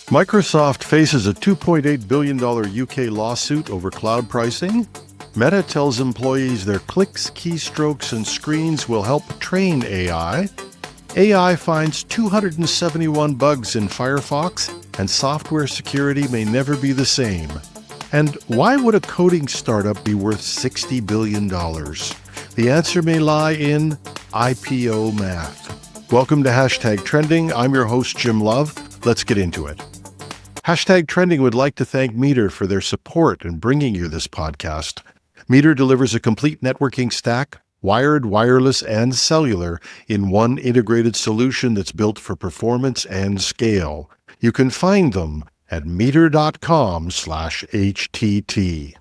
Microsoft faces a $2.8 billion UK lawsuit over cloud pricing. Meta tells employees their clicks, keystrokes, and screens will help train AI. AI finds 271 bugs in Firefox, and software security may never be the same. And why would a coding startup be worth $60 billion? The answer may lie in IPO math. Welcome to Hashtag Trending. I'm your host, Jim Love. Let's get into it. Hashtag Trending would like to thank Meter for their support in bringing you this podcast. Meter delivers a complete networking stack, wired, wireless, and cellular, in one integrated solution that's built for performance and scale. You can find them at meter.com/HTT.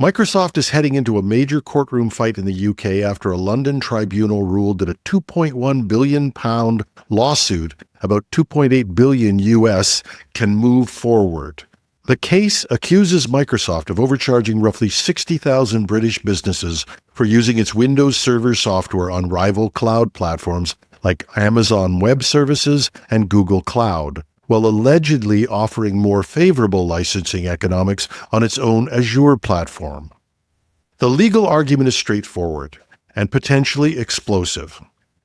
Microsoft is heading into a major courtroom fight in the UK after a London tribunal ruled that a £2.1 billion lawsuit, about $2.8 billion US, can move forward. The case accuses Microsoft of overcharging roughly 60,000 British businesses for using its Windows Server software on rival cloud platforms like Amazon Web Services and Google Cloud, while allegedly offering more favorable licensing economics on its own Azure platform. The legal argument is straightforward and potentially explosive.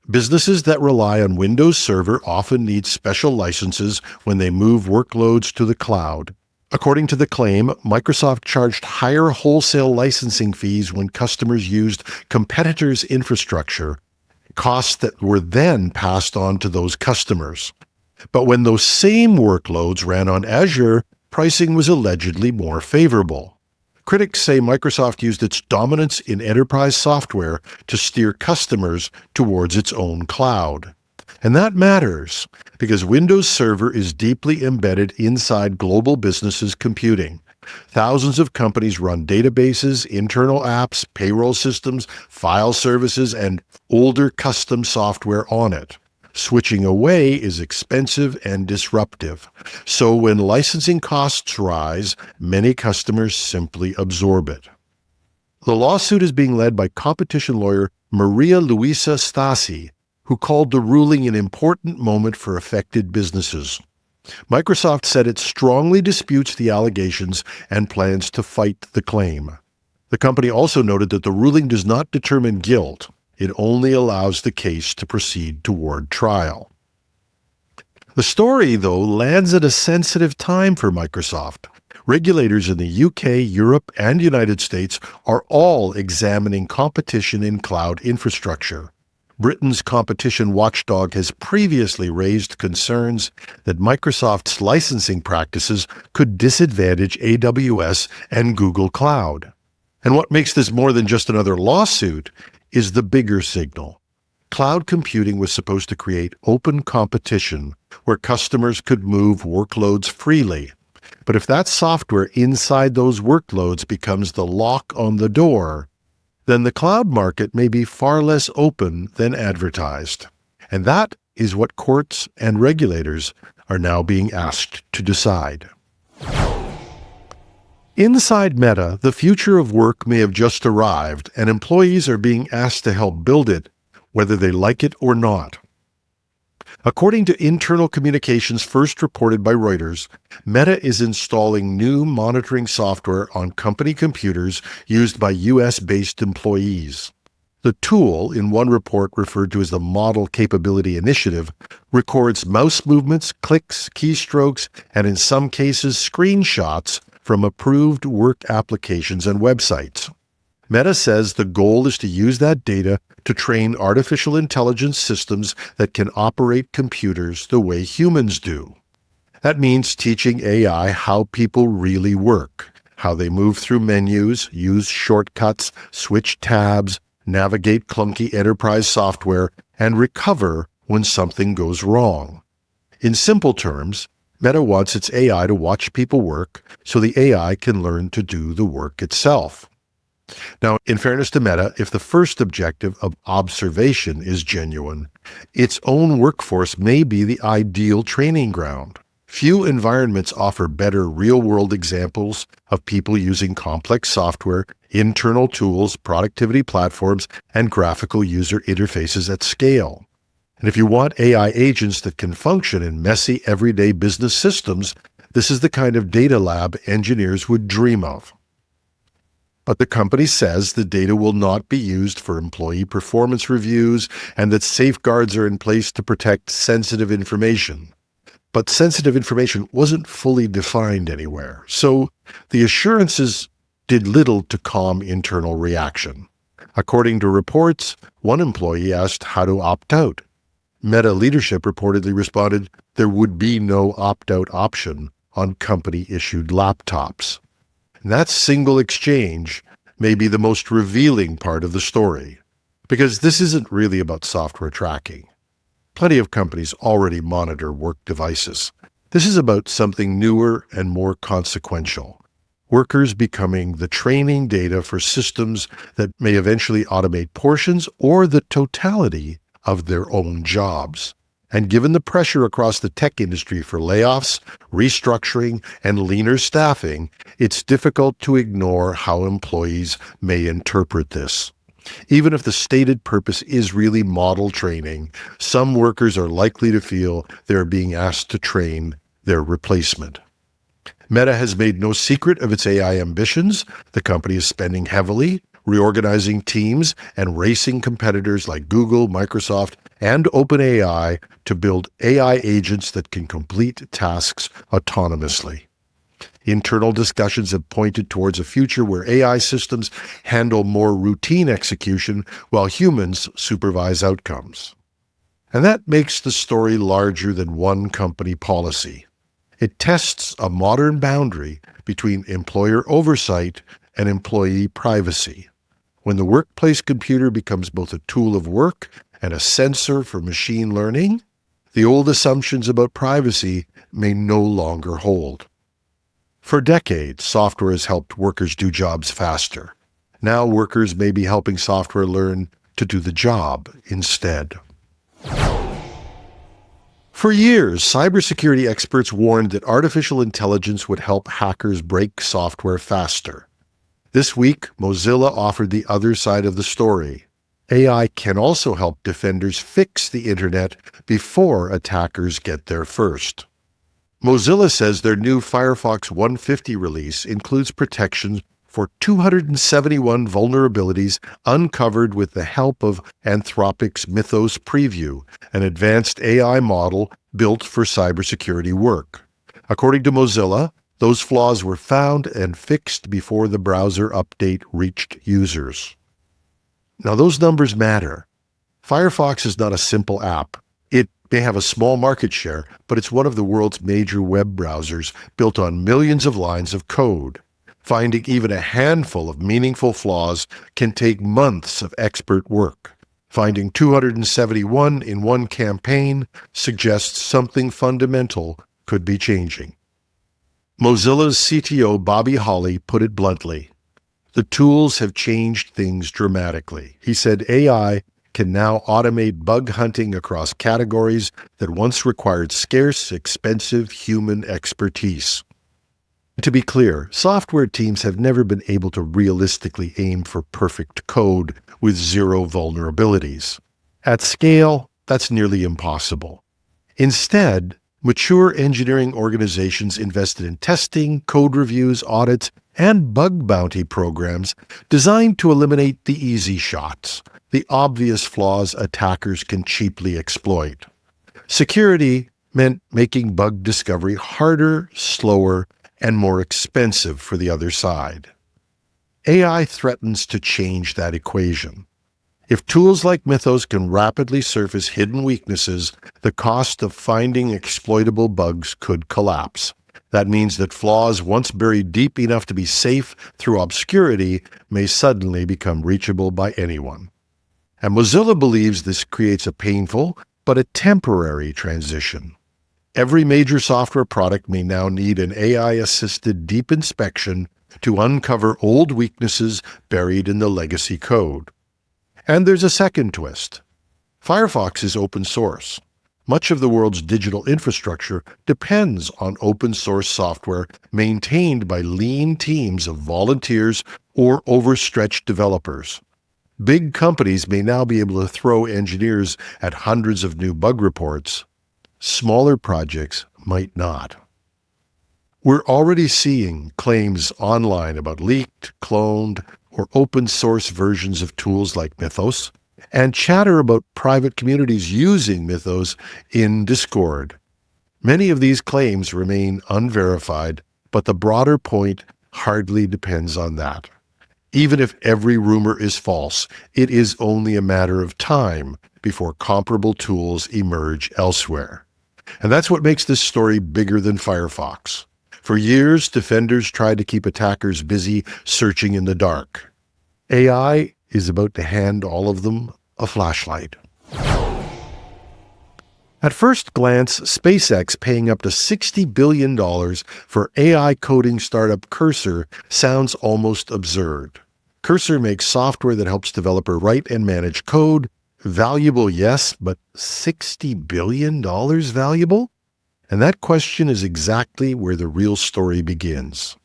Businesses that rely on Windows Server often need special licenses when they move workloads to the cloud. According to the claim, Microsoft charged higher wholesale licensing fees when customers used competitors' infrastructure, costs that were then passed on to those customers. But when those same workloads ran on Azure, pricing was allegedly more favorable. Critics say Microsoft used its dominance in enterprise software to steer customers towards its own cloud. And that matters because Windows Server is deeply embedded inside global businesses' computing. Thousands of companies run databases, internal apps, payroll systems, file services, and older custom software on it. Switching away is expensive and disruptive. So when licensing costs rise, many customers simply absorb it. The lawsuit is being led by competition lawyer Maria Luisa Stasi, who called the ruling an important moment for affected businesses. Microsoft said it strongly disputes the allegations and plans to fight the claim. The company also noted that the ruling does not determine guilt. It only allows the case to proceed toward trial. The story, though, lands at a sensitive time for Microsoft. Regulators in the UK, Europe, and United States are all examining competition in cloud infrastructure. Britain's competition watchdog has previously raised concerns that Microsoft's licensing practices could disadvantage AWS and Google Cloud. And what makes this more than just another lawsuit is the bigger signal. Cloud computing was supposed to create open competition where customers could move workloads freely. But if that software inside those workloads becomes the lock on the door, then the cloud market may be far less open than advertised. And that is what courts and regulators are now being asked to decide. Inside Meta, the future of work may have just arrived, and employees are being asked to help build it, whether they like it or not. According to internal communications first reported by Reuters, Meta is installing new monitoring software on company computers used by US-based employees. The tool, in one report referred to as the Model Capability Initiative, records mouse movements, clicks, keystrokes, and in some cases screenshots from approved work applications and websites. Meta says the goal is to use that data to train artificial intelligence systems that can operate computers the way humans do. That means teaching AI how people really work, how they move through menus, use shortcuts, switch tabs, navigate clunky enterprise software, and recover when something goes wrong. In simple terms, Meta wants its AI to watch people work so the AI can learn to do the work itself. Now, in fairness to Meta, if the first objective of observation is genuine, its own workforce may be the ideal training ground. Few environments offer better real-world examples of people using complex software, internal tools, productivity platforms, and graphical user interfaces at scale. And if you want AI agents that can function in messy, everyday business systems, this is the kind of data lab engineers would dream of. But the company says the data will not be used for employee performance reviews and that safeguards are in place to protect sensitive information. But sensitive information wasn't fully defined anywhere, so the assurances did little to calm internal reaction. According to reports, one employee asked how to opt out. Meta leadership reportedly responded there would be no opt-out option on company-issued laptops. And that single exchange may be the most revealing part of the story, because this isn't really about software tracking. Plenty of companies already monitor work devices. This is about something newer and more consequential. Workers becoming the training data for systems that may eventually automate portions or the totality of their own jobs. And given the pressure across the tech industry for layoffs, restructuring, and leaner staffing, it's difficult to ignore how employees may interpret this. Even if the stated purpose is really model training, some workers are likely to feel they're being asked to train their replacement. Meta has made no secret of its AI ambitions. The company is spending heavily, reorganizing teams and racing competitors like Google, Microsoft, and OpenAI to build AI agents that can complete tasks autonomously. Internal discussions have pointed towards a future where AI systems handle more routine execution while humans supervise outcomes. And that makes the story larger than one company policy. It tests a modern boundary between employer oversight and employee privacy. When the workplace computer becomes both a tool of work and a sensor for machine learning, the old assumptions about privacy may no longer hold. For decades, software has helped workers do jobs faster. Now workers may be helping software learn to do the job instead. For years, cybersecurity experts warned that artificial intelligence would help hackers break software faster. This week, Mozilla offered the other side of the story. AI can also help defenders fix the internet before attackers get there first. Mozilla says their new Firefox 150 release includes protections for 271 vulnerabilities uncovered with the help of Anthropic's Mythos preview, an advanced AI model built for cybersecurity work. According to Mozilla, those flaws were found and fixed before the browser update reached users. Now, those numbers matter. Firefox is not a simple app. It may have a small market share, but it's one of the world's major web browsers built on millions of lines of code. Finding even a handful of meaningful flaws can take months of expert work. Finding 271 in one campaign suggests something fundamental could be changing. Mozilla's CTO Bobby Holly put it bluntly. The tools have changed things dramatically. He said AI can now automate bug hunting across categories that once required scarce, expensive human expertise. To be clear, software teams have never been able to realistically aim for perfect code with zero vulnerabilities. At scale, that's nearly impossible. Instead, mature engineering organizations invested in testing, code reviews, audits, and bug bounty programs designed to eliminate the easy shots, the obvious flaws attackers can cheaply exploit. Security meant making bug discovery harder, slower, and more expensive for the other side. AI threatens to change that equation. If tools like Mythos can rapidly surface hidden weaknesses, the cost of finding exploitable bugs could collapse. That means that flaws once buried deep enough to be safe through obscurity may suddenly become reachable by anyone. And Mozilla believes this creates a painful but a temporary transition. Every major software product may now need an AI-assisted deep inspection to uncover old weaknesses buried in the legacy code. And there's a second twist. Firefox is open source. Much of the world's digital infrastructure depends on open source software maintained by lean teams of volunteers or overstretched developers. Big companies may now be able to throw engineers at hundreds of new bug reports. Smaller projects might not. We're already seeing claims online about leaked, cloned, or open source versions of tools like Mythos, and chatter about private communities using Mythos in Discord. Many of these claims remain unverified, but the broader point hardly depends on that. Even if every rumor is false, it is only a matter of time before comparable tools emerge elsewhere. And that's what makes this story bigger than Firefox. For years, defenders tried to keep attackers busy searching in the dark. AI is about to hand all of them a flashlight. At first glance, SpaceX paying up to $60 billion for AI coding startup Cursor sounds almost absurd. Cursor makes software that helps developers write and manage code. Valuable, yes, but $60 billion valuable? And that question is exactly where the real story begins.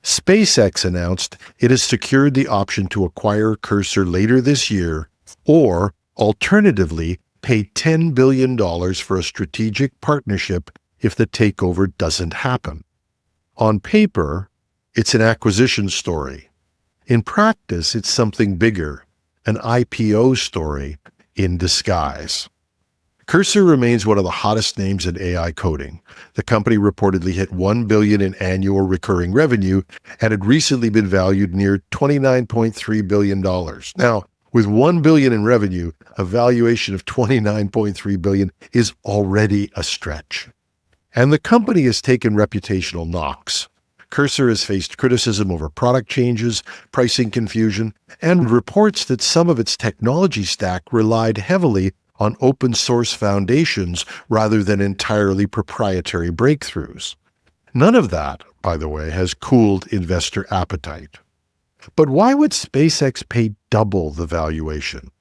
SpaceX announced it has secured the option to acquire Cursor later this year, or alternatively, pay $10 billion for a strategic partnership if the takeover doesn't happen. On paper, it's an acquisition story. In practice, it's something bigger, an IPO story in disguise. Cursor remains one of the hottest names in AI coding. The company reportedly hit $1 billion in annual recurring revenue and had recently been valued near $29.3 billion. Now, with $1 billion in revenue, a valuation of $29.3 billion is already a stretch. And the company has taken reputational knocks. Cursor has faced criticism over product changes, pricing confusion, and reports that some of its technology stack relied heavily on open source foundations rather than entirely proprietary breakthroughs. None of that, by the way, has cooled investor appetite. But why would SpaceX pay double the valuation?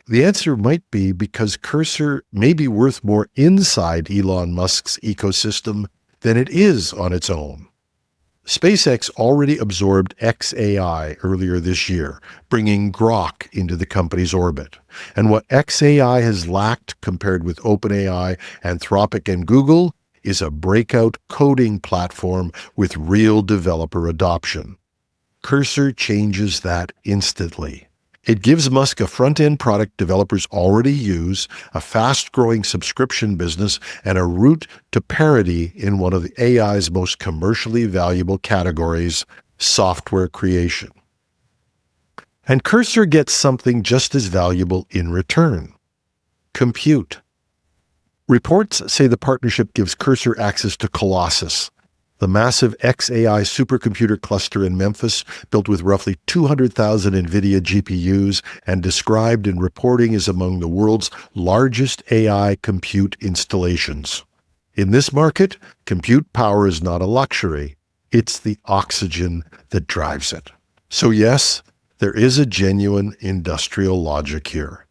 The answer might be because Cursor may be worth more inside Elon Musk's ecosystem than it is on its own. SpaceX already absorbed xAI earlier this year, bringing Grok into the company's orbit. And what xAI has lacked compared with OpenAI, Anthropic, and Google is a breakout coding platform with real developer adoption. Cursor changes that instantly. It gives Musk a front-end product developers already use, a fast-growing subscription business, and a route to parity in one of the AI's most commercially valuable categories, software creation. And Cursor gets something just as valuable in return: compute. Reports say the partnership gives Cursor access to Colossus, the massive xAI supercomputer cluster in Memphis, built with roughly 200,000 NVIDIA GPUs and described in reporting as among the world's largest AI compute installations. In this market, compute power is not a luxury. It's the oxygen that drives it. So yes, there is a genuine industrial logic here.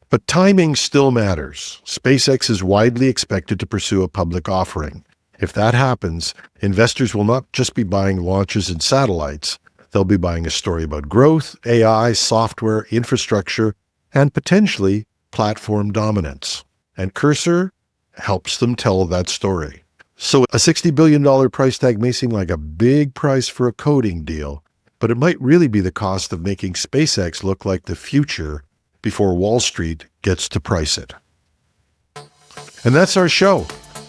But timing still matters. SpaceX is widely expected to pursue a public offering. If that happens, investors will not just be buying launches and satellites. They'll be buying a story about growth, AI, software, infrastructure, and potentially platform dominance. And Cursor helps them tell that story. So a $60 billion price tag may seem like a big price for a coding deal, but it might really be the cost of making SpaceX look like the future before Wall Street gets to price it. And that's our show.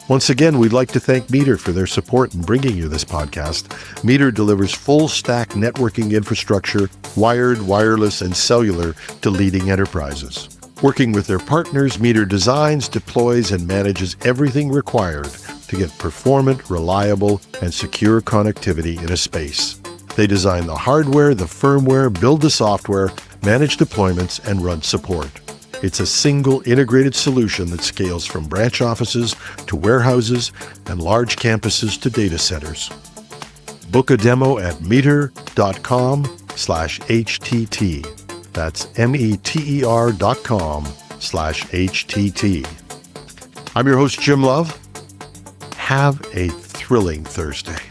Once again, we'd like to thank Meter for their support in bringing you this podcast. Meter delivers full-stack networking infrastructure, wired, wireless, and cellular to leading enterprises. Working with their partners, Meter designs, deploys, and manages everything required to get performant, reliable, and secure connectivity in a space. They design the hardware, the firmware, build the software, manage deployments, and run support. It's a single integrated solution that scales from branch offices to warehouses and large campuses to data centers. Book a demo at meter.com/HTT. That's meter.com/HTT. I'm your host, Jim Love. Have a thrilling Thursday.